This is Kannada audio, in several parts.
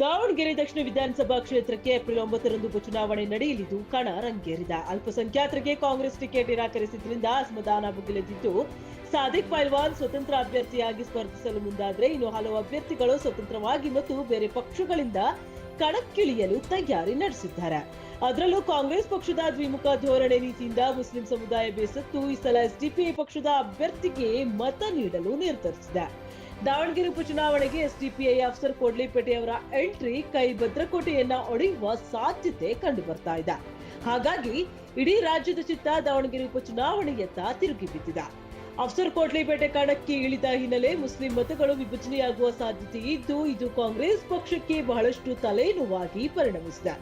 ದಾವಣಗೆರೆ ದಕ್ಷಿಣ ವಿಧಾನಸಭಾ ಕ್ಷೇತ್ರಕ್ಕೆ ಏಪ್ರಿಲ್ 9ರಂದು ಉಪಚುನಾವಣೆ ನಡೆಯಲಿದ್ದು ಕಣ ರಂಗೇರಿದ. ಅಲ್ಪಸಂಖ್ಯಾತರಿಗೆ ಕಾಂಗ್ರೆಸ್ ಟಿಕೆಟ್ ನಿರಾಕರಿಸಿದ್ರಿಂದ ಅಸಮಾಧಾನ ಭುಗಿಲೆದ್ದಿದ್ದು, ಸಾದಿಕ್ ಪೈಲ್ವಾನ್ ಸ್ವತಂತ್ರ ಅಭ್ಯರ್ಥಿಯಾಗಿ ಸ್ಪರ್ಧಿಸಲು ಮುಂದಾದರೆ ಇನ್ನು ಹಲವು ಅಭ್ಯರ್ಥಿಗಳು ಸ್ವತಂತ್ರವಾಗಿ ಮತ್ತು ಬೇರೆ ಪಕ್ಷಗಳಿಂದ ಕಣಕ್ಕಿಳಿಯಲು ತಯಾರಿ ನಡೆಸಿದ್ದಾರೆ. ಅದರಲ್ಲೂ ಕಾಂಗ್ರೆಸ್ ಪಕ್ಷದ ದ್ವಿಮುಖ ಧೋರಣೆ ನೀತಿಯಿಂದ ಮುಸ್ಲಿಂ ಸಮುದಾಯ ಬೇಸತ್ತು ಈ ಸಲ ಎಸ್ಡಿಪಿಐ ಪಕ್ಷದ ಅಭ್ಯರ್ಥಿಗೆ ಮತ ನೀಡಲು ನಿರ್ಧರಿಸಿದೆ. ದಾವಣಗೆರೆ ಉಪಚುನಾವಣೆಗೆ ಎಸ್ಡಿಪಿಐ ಅಫ್ಸರ್ ಕೋಡ್ಲಿಪೇಟೆಯವರ ಎಂಟ್ರಿ ಕೈ ಭದ್ರಕೋಟೆಯನ್ನ ಒಡೆಯುವ ಸಾಧ್ಯತೆ ಕಂಡು ಬರ್ತಾ ಇದೆ. ಹಾಗಾಗಿ ಇಡೀ ರಾಜ್ಯದ ಚಿತ್ತ ದಾವಣಗೆರೆ ಉಪಚುನಾವಣೆಯತ್ತ ತಿರುಗಿ ಬಿದ್ದಿದೆ. ಅಫ್ಸರ್ ಕೋಡ್ಲಿಪೇಟೆ ಕಣಕ್ಕೆ ಇಳಿದ ಹಿನ್ನೆಲೆ ಮುಸ್ಲಿಂ ಮತಗಳು ವಿಭಜನೆಯಾಗುವ ಸಾಧ್ಯತೆ ಇದ್ದು, ಇದು ಕಾಂಗ್ರೆಸ್ ಪಕ್ಷಕ್ಕೆ ಬಹಳಷ್ಟು ತಲೆನೋವಾಗಿ ಪರಿಣಮಿಸಿದೆ.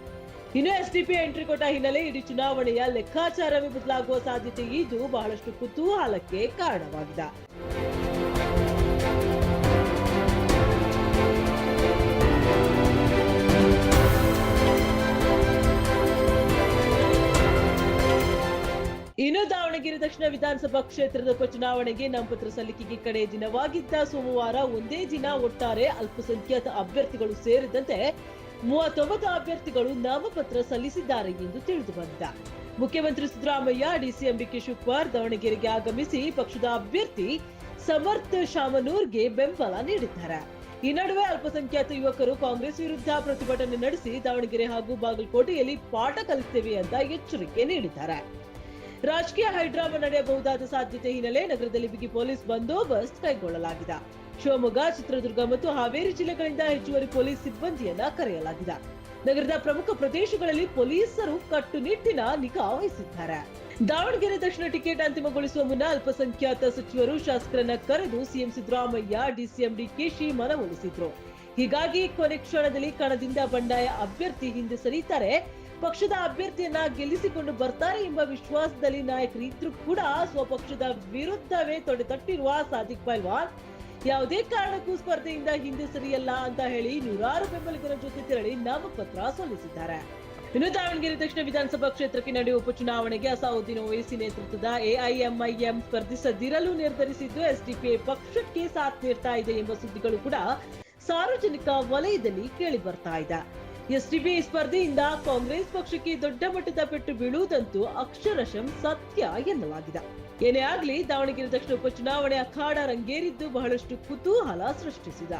ಇನ್ನು ಎಸ್ಡಿಪಿಐ ಎಂಟ್ರಿ ಕೊಟ್ಟ ಹಿನ್ನೆಲೆ ಇಡೀ ಚುನಾವಣೆಯ ಲೆಕ್ಕಾಚಾರವೇ ಬದಲಾಗುವ ಸಾಧ್ಯತೆ ಇದ್ದು ಬಹಳಷ್ಟು ಕುತೂಹಲಕ್ಕೆ ಕಾರಣವಾಗಿದೆ. ಇನ್ನು ದಾವಣಗೆರೆ ದಕ್ಷಿಣ ವಿಧಾನಸಭಾ ಕ್ಷೇತ್ರದ ಉಪಚುನಾವಣೆಗೆ ನಾಮಪತ್ರ ಸಲ್ಲಿಕೆಗೆ ಕಡೆಯ ದಿನವಾಗಿದ್ದ ಸೋಮವಾರ ಒಂದೇ ದಿನ ಒಟ್ಟಾರೆ ಅಲ್ಪಸಂಖ್ಯಾತ ಅಭ್ಯರ್ಥಿಗಳು ಸೇರಿದಂತೆ 39 ಅಭ್ಯರ್ಥಿಗಳು ನಾಮಪತ್ರ ಸಲ್ಲಿಸಿದ್ದಾರೆ ಎಂದು ತಿಳಿದು ಬಂದಿದೆ. ಮುಖ್ಯಮಂತ್ರಿ ಸಿದ್ದರಾಮಯ್ಯ, ಡಿಸಿಎಂ ಡಿಕೆ ಶಿವಕುಮಾರ್ ದಾವಣಗೆರೆಗೆ ಆಗಮಿಸಿ ಪಕ್ಷದ ಅಭ್ಯರ್ಥಿ ಸಮರ್ಥ ಶಾಮನೂರ್ಗೆ ಬೆಂಬಲ ನೀಡಿದ್ದಾರೆ. ಈ ನಡುವೆ ಅಲ್ಪಸಂಖ್ಯಾತ ಯುವಕರು ಕಾಂಗ್ರೆಸ್ ವಿರುದ್ಧ ಪ್ರತಿಭಟನೆ ನಡೆಸಿ ದಾವಣಗೆರೆ ಹಾಗೂ ಬಾಗಲಕೋಟೆಯಲ್ಲಿ ಪಾಠ ಕಲಿಸುತ್ತೇವೆ ಅಂತ ಎಚ್ಚರಿಕೆ ನೀಡಿದ್ದಾರೆ. ರಾಜಕೀಯ ಹೈಡ್ರಾಮಾ ನಡೆಯಬಹುದಾದ ಸಾಧ್ಯತೆ ಹಿನ್ನೆಲೆ ನಗರದಲ್ಲಿ ಬಿಗಿ ಪೊಲೀಸ್ ಬಂದೋಬಸ್ತ್ ಕೈಗೊಳ್ಳಲಾಗಿದೆ. ಶಿವಮೊಗ್ಗ, ಚಿತ್ರದುರ್ಗ ಮತ್ತು ಹಾವೇರಿ ಜಿಲ್ಲೆಗಳಿಂದ ಹೆಚ್ಚುವರಿ ಪೊಲೀಸ್ ಸಿಬ್ಬಂದಿಯನ್ನ ಕರೆಯಲಾಗಿದೆ. ನಗರದ ಪ್ರಮುಖ ಪ್ರದೇಶಗಳಲ್ಲಿ ಪೊಲೀಸರು ಕಟ್ಟುನಿಟ್ಟಿನ ನಿಗಾ ವಹಿಸಿದ್ದಾರೆ. ದಾವಣಗೆರೆ ದಕ್ಷಿಣ ಟಿಕೆಟ್ ಅಂತಿಮಗೊಳಿಸುವ ಮುನ್ನ ಅಲ್ಪಸಂಖ್ಯಾತ ಸಚಿವರು ಶಾಸಕರನ್ನ ಕರೆದು ಸಿಎಂ ಸಿದ್ದರಾಮಯ್ಯ, ಡಿಸಿಎಂ ಡಿಕೆಶಿ ಮನವೊಲಿಸಿದ್ರು. ಹೀಗಾಗಿ ಕೊನೆ ಕ್ಷಣದಲ್ಲಿ ಕಣದಿಂದ ಬಂಡಾಯ ಅಭ್ಯರ್ಥಿ ಹಿಂದೆ ಸರಿತಾರೆ, ಪಕ್ಷದ ಅಭ್ಯರ್ಥಿಯನ್ನ ಗೆಲ್ಲಿಸಿಕೊಂಡು ಬರ್ತಾರೆ ಎಂಬ ವಿಶ್ವಾಸದಲ್ಲಿ ನಾಯಕರಿದ್ರೂ ಕೂಡ ಸ್ವಪಕ್ಷದ ವಿರುದ್ಧವೇ ತೊಡೆತಟ್ಟಿರುವ ಸಾದಿಕ್ ಪೈಲ್ವಾನ್ ಯಾವುದೇ ಕಾರಣಕ್ಕೂ ಸ್ಪರ್ಧೆಯಿಂದ ಹಿಂದೆ ಸರಿಯಲ್ಲ ಅಂತ ಹೇಳಿ ನೂರಾರು ಬೆಂಬಲಿಗರ ಜೊತೆ ತೆರಳಿ ನಾಮಪತ್ರ ಸಲ್ಲಿಸಿದ್ದಾರೆ. ಇನ್ನು ದಾವಣಗೆರೆ ದಕ್ಷಿಣ ವಿಧಾನಸಭಾ ಕ್ಷೇತ್ರಕ್ಕೆ ನಡೆಯುವ ಉಪಚುನಾವಣೆಗೆ ಅಸಾವುದ್ದೀನ್ ಓವೈಸಿ ನೇತೃತ್ವದ ಎಐಎಂಐಎಂ ಸ್ಪರ್ಧಿಸದಿರಲು ನಿರ್ಧರಿಸಿದ್ದು ಎಸ್ಡಿಪಿಐ ಪಕ್ಷಕ್ಕೆ ಸಾಥ್ ನೀಡ್ತಾ ಇದೆ ಎಂಬ ಸುದ್ದಿಗಳು ಕೂಡ ಸಾರ್ವಜನಿಕ ವಲಯದಲ್ಲಿ ಕೇಳಿ ಬರ್ತಾ ಇದೆ. ಎಸ್ಡಿಪಿಐ ಸ್ಪರ್ಧೆಯಿಂದ ಕಾಂಗ್ರೆಸ್ ಪಕ್ಷಕ್ಕೆ ದೊಡ್ಡ ಮಟ್ಟದ ಪೆಟ್ಟು ಬೀಳುವುದಂತೂ ಅಕ್ಷರಶಃ ಸತ್ಯ ಎನ್ನಲಾಗಿದೆ. ಏನೇ ಆಗಲಿ ದಾವಣಗೆರೆ ದಕ್ಷಿಣ ಉಪಚುನಾವಣೆ ಅಖಾಡ ರಂಗೇರಿದ್ದು ಬಹಳಷ್ಟು ಕುತೂಹಲ ಸೃಷ್ಟಿಸಿದೆ.